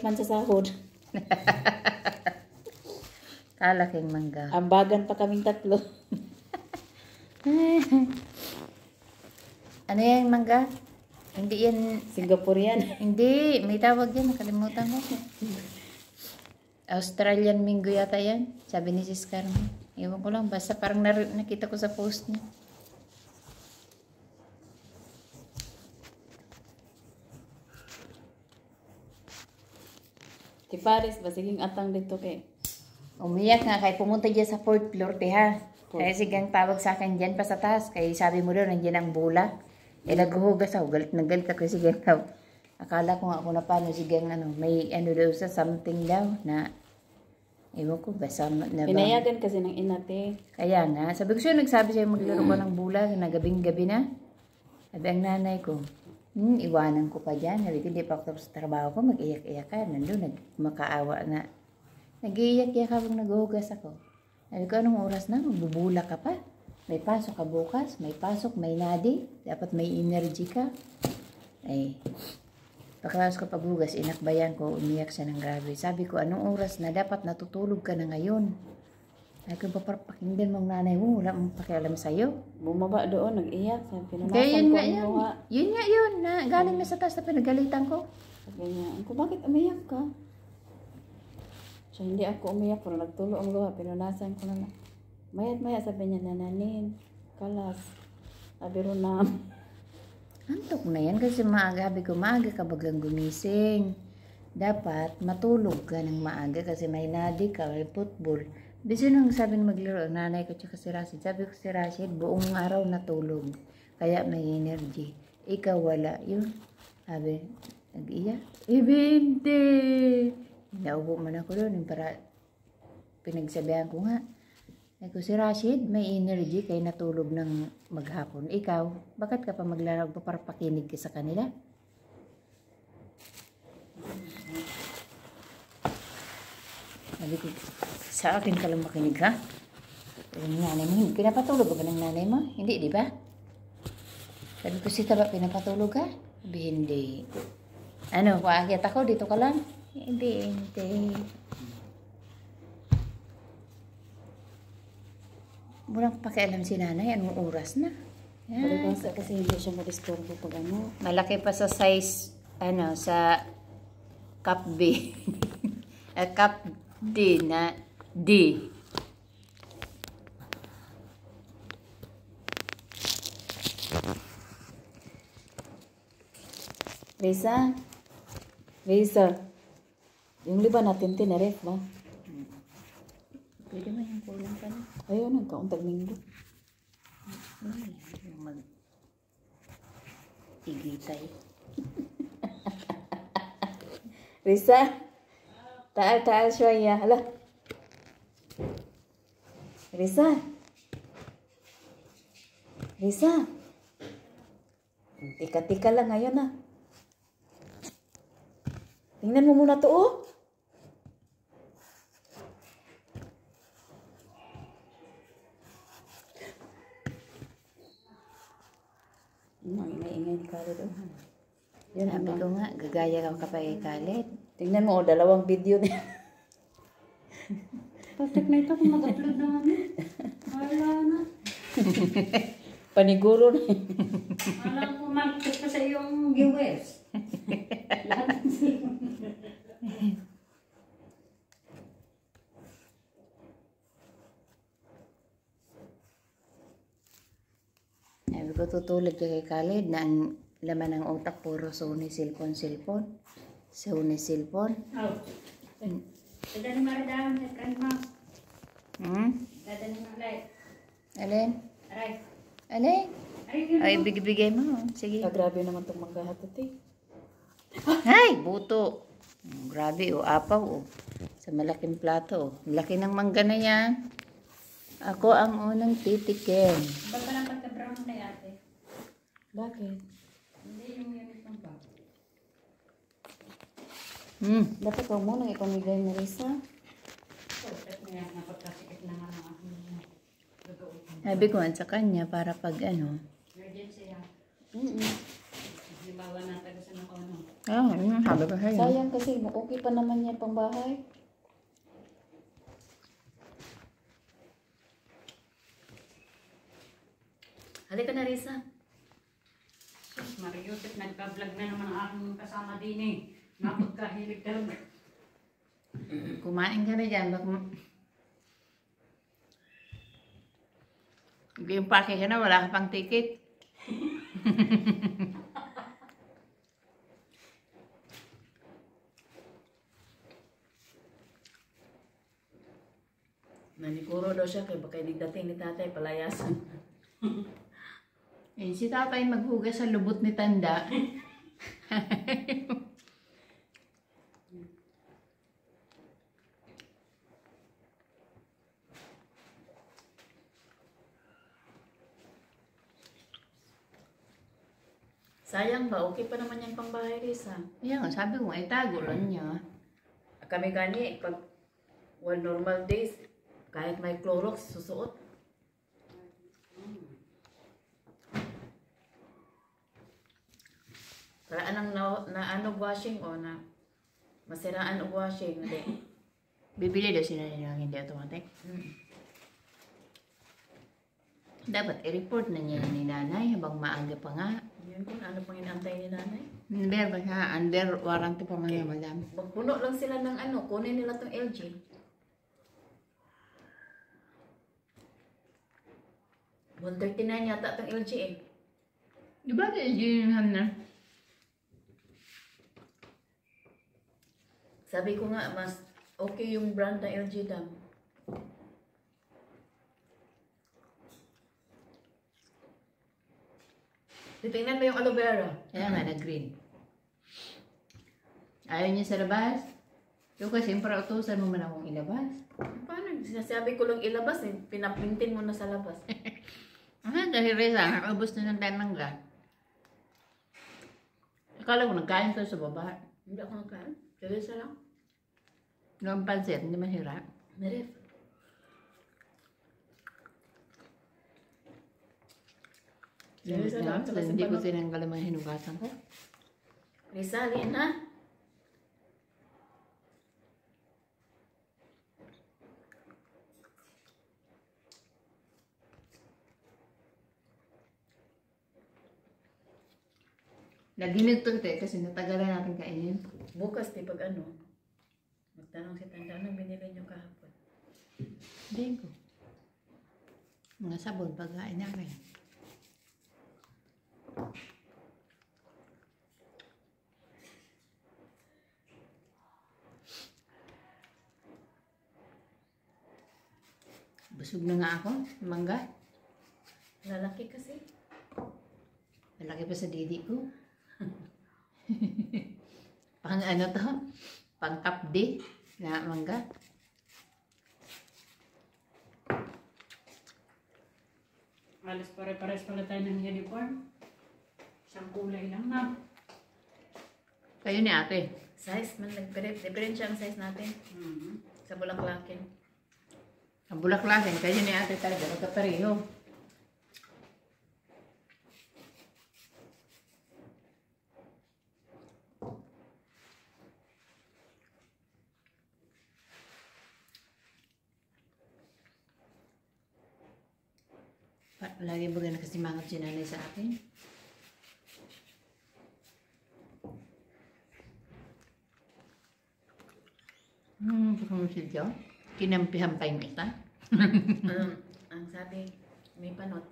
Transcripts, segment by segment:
Man sa sahod. Kalaking mangga. Ambagan pa kaming tatlo. Ano yan mangga? Hindi yan. Singaporean. Hindi. May tawag yan. Nakalimutan ko. Australian Mingo yata yan. Sabi ni Sis Carmen. Ewan ko lang. Basta parang nakita ko sa post niya. Si Paris ba? Siging atang dito kay. Umiyak nga kay pumunta dyan sa 4th floor, ha. Kaya sigang tawag sa akin dyan pa sa taas. Kaya sabi mo daw, nandiyan ang bula. Eh, naghuhugas ako. Galit na galit ako sigang daw. Akala ko nga ako na paano sigang ano. May ano daw sa something daw na ewan ko, basta na ba? Pinayagan kasi ng inate. Kaya nga, sabi ko siya, nagsabi siya maglaro ko ng bula na gabing-gabi na. Sabi ang nanay ko, iwanan ko pa dyan. Sabi ko, hindi pa ako tapos sa trabaho ko, mag-iyak-iyak ka. Nandun, makaawa na. Nag-iyak-iyak habang naghuhugas ako. Sabi ko, anong oras na? Magbubula ka pa. May pasok ka bukas, may pasok, may nadi. Dapat may energy ka. Ay, pagkatapos ko paghugas, inakbayan ko, umiyak siya ng grabe. Sabi ko, anong oras na? Dapat natutulog ka na ngayon. Sabi ko, pakinggan mong nanay mo, wala mong pakialam sa'yo. Bumaba doon, nag-iyak. Sabi, pinanasan Kaya yun ko nga ang yun. luha. Yun nga yun, na galing na sa taas na pinagalitan ko. Sabi niya, Angko, bakit umiyak ka? So, hindi ako umiyak, pero nagtulo ang luha. Pinanasan ko na lang. Mayat-maya, sabi niya, nananin, kalas. Sabi ro na, Antok na yan kasi maaga. Sabi ko, maaga ka bagang gumising. Dapat matulog ka ng maaga kasi may nadi ka, may football. Bisa nang sabi na maglaro, nanay ko tsaka si Rashid. Sabi ko si Rashid, buong araw natulog. Kaya may energy. Ikaw wala. Yun. Sabi, nag-iya. Ibinte! Naubo man ako doon. Para pinagsabihan ko nga. Sabi ko si Rashid, may energy kaya natulog ng maghapon. Ikaw, bakit ka pa maglaro para pakinig ka sa kanila? Sabi ko, sa akin ka lang makinig ha? Yung nanay mo, pinapatulog ba ng nanay mo? Hindi, di ba? Sabi ko, Sita ba pinapatulog ka? Sabi, hindi. Ano, paakyat ako, dito ka lang? Hindi, hindi. Walang pakialam si nanay, anong oras na? Yan. palibasa kasi hindi siya madisturbo pag ano. Malaki pa sa size, ano, sa cup B. Cup D na D. Reza, Reza, yung liba natin tinaref ba? Pwede mo yung kulang pa na. Ayun, nagkauntag minggo. Igitay. Reza, taal siya. Hala. Reza. Reza. Tika-tika lang ngayon ah. Tingnan mo muna to oh. Ingay ni Khaled oh. Yan, sabi ko nga, gagaya ka pa kay Khaled. Tingnan mo, dalawang video niya. Perfect na ito kung mag-upload na ano. Wala na. Paniguro na. Alam ko mag-check pa sa iyong viewers. Lahat ng sila. Sabi ko, tutulad ka kay Khaled na ang laman ng utak puro Sony cellphone. Sony cellphone. Oh. Dada ni Maradam, kan mo. Dada ni Maradam. Alin? Aray. Alin? Aray, yun. Ay, bigay mo. Sige. Grabe naman itong maghahatot eh. Ay, buto. Grabe, apaw. Sa malaking plato. Laki ng mangga na yan. Ako ang unang titikin. Ba't pa lang pagka-brown na yate? Bakit? Hindi yung uniform ba? Dapat huwag mo nang ipamigay mo Risa. Perfect na yan. Napagkasikit naman ang aking gagawin. Sabi ko sa kanya para pag ano. Emergency yan. Mm-mm. Di ba? awa na taga sa nakono. Ah, yun, sabi ko sa'yo. Sayang kasi, okay pa naman yan pang bahay. Halika na, Risa. Sus, Mariotet, nagka-vlog na naman ang aking kasama din eh. Napagkahilig talaga. Kumain ka na dyan. Yung pake ka na, wala ka pang ticket. Nanikuro daw siya kaya baka nagdating ni tatay palayasan. Eh, si tatay maghugas sa lubot ni Tanda. Sayang ba? Okay pa naman yan pang bahay, Risa. Kaya nga, sabi ko, ay tago lang niya. Kami gani, pag normal days, kahit may Clorox, susuot. Para anong na washing o na masiraan og washing. Hindi. Bibili daw sila ng hindi automatic. Dapat i-report na niya ni nanay habang maaga pa nga. Yun kung ano pang inantay ni nanay. Hindi ba siya? Under warranty pa man yung madam. Magpuno lang sila ng ano, kunin nila tong LG. $139 yata tong LG eh. Di ba yun na? Sabi ko nga, mas okay yung brand na LG dam. Titingnan mo yung aloe vera. Kaya nga, na-green. Ayaw niya sa labas. Yung kasi, para utusan mo man akong ilabas. Paano? Sinasabi ko lang ilabas eh. Pinapintin mo na sa labas. Dahil Reza, nakaubos na ng time ng gas. Akala ko nagkain ko sa baba. Hindi ako nagkaan. Seryoso lang. Noong pansit, hindi mahirap. Meref. Seryoso lang. So, hindi ko tinanggal ang mga hinugasan ko. Risa, liin na. Naginig to kasi natagalan natin kainin. Bukas, di pag ano, magtanong si Tanda, anong binili niyo kahapon? Hindi ko. Mga sabon, pagkain namin. Busog na nga ako, mangga. Lalaki kasi. Malaki pa sa didi ko. Pang ano to? Pang kapdi na mangga. Alas pare-pares pala tayo ng uniform. Isang kulay lang na. Kayo ni ate. Size, man, different siya ang size natin. Sa bulaklakin. Ang bulaklasin, kayo ni ate talaga. Magkapareho. Lagi ba ganun kasimangot si nanay sa akin? Kung siya, kinampihan pa yung isa. Ang sabi, may panot.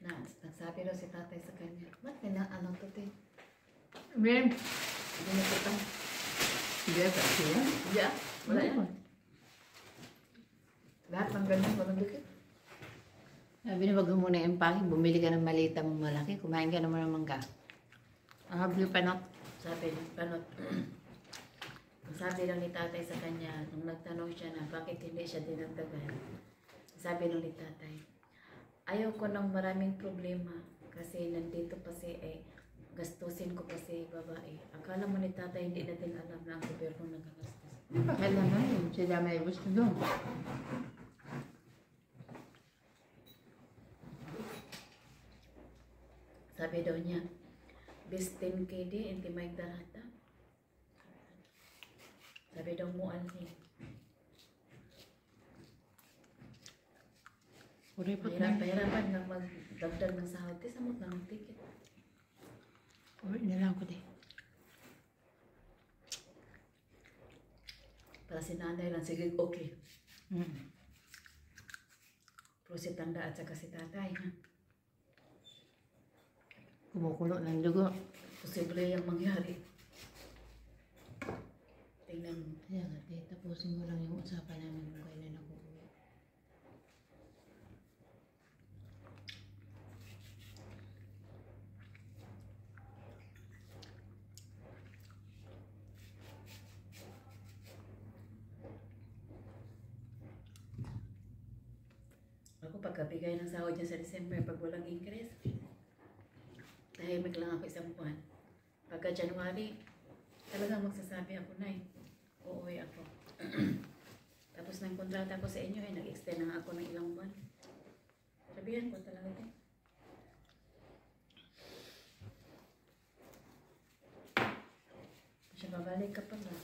Nagsabi daw si tatay sa kanya, ba't ano to te? Bien, Ginapitang. hindi ka siya. Hindi wala yan. Lahat ng ganyan, walang dukit. Sabi na wag mo muna yung pake, bumili ka ng malita mong malaki, kumain ka naman ng mangga. Ang habli pa na. Sabi, panot. Sabi lang ni tatay sa kanya, nung nagtanong siya na bakit hindi siya dinagdagan, sabi lang ni tatay, ayaw ko ng maraming problema kasi nandito pa si gastusin ko pa si babae. Akala mo ni tatay hindi natin alam na ang gobyerno nagagastos. Kailan na yun, sila may gusto doon. Sabi daw niya, Bis 10K di, hindi may darata. Sabi daw mo alin. Kuripot na. Pahirapan nga magdagdag ng sahod. Di samot na ng ticket. Uwi na lang ko di. Para si nanay lang, sige, okay. Pero si tanda at saka si tatay, ha? Kumukulo ng dugo. Posible yung mangyari. Tingnan mo. Kaya nga, tapusin mo lang yung usapan namin kung kailan ako uwi. Ako pagkabigay ng sahod niya sa December, pag walang increase, tahimik lang ako isang buwan. Pagka January, talagang magsasabi ako na uuwi ako. Tapos ng kontrata ko sa inyo, nag-extend na ako ng ilang buwan. Sabihan ko talaga din. Siya, babalik ka pala.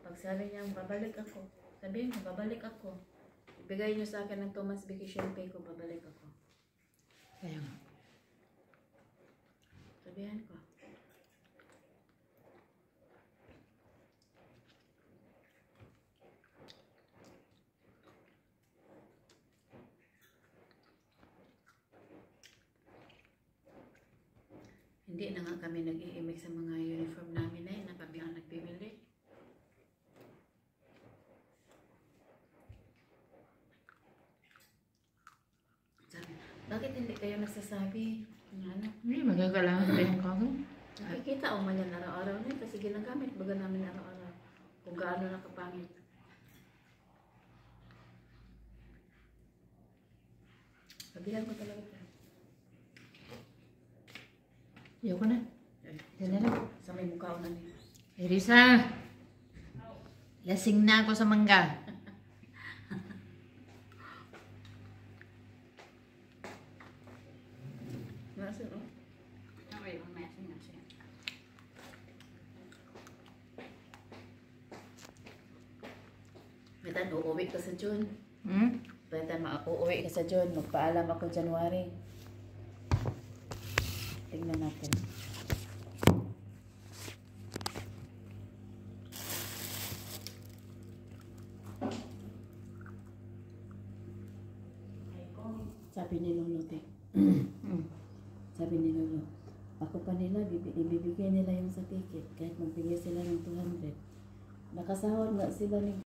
Pag sabi niya, babalik ako. Sabihin ko, babalik ako. Ibigay niyo sa akin ng 2 months vacation pay ko, babalik ako. Kaya nga. Sabihan ko. Hindi na nga kami nag-iimik sa mga uniform namin na yun, na kami ang nagbibili. Sabi, bakit hindi kayo nagsasabi? Ano? Hindi, magagalangan pa yung kago. Nakikita o man yan araw-araw na yun kasi ginagamit baga namin araw-araw kung gaano nakapangit. Sabihan ko talaga. Ayoko na. Yan na lang. Sa may mukha ko na nila. Risa! Lasing na ako sa mangga. Nasa, no? Okay, mamaya siya. Betan, uuwi ka sa June. Hmm? Betan, uuwi ka sa June. Magpaalam ako January. Tingnan natin. Sabi ni Lolo, te. Sabi ni Lolo, ako pa nila, ibibigay nila yung sa ticket kahit magbigay sila ng 200. Nakasahod nga sila ni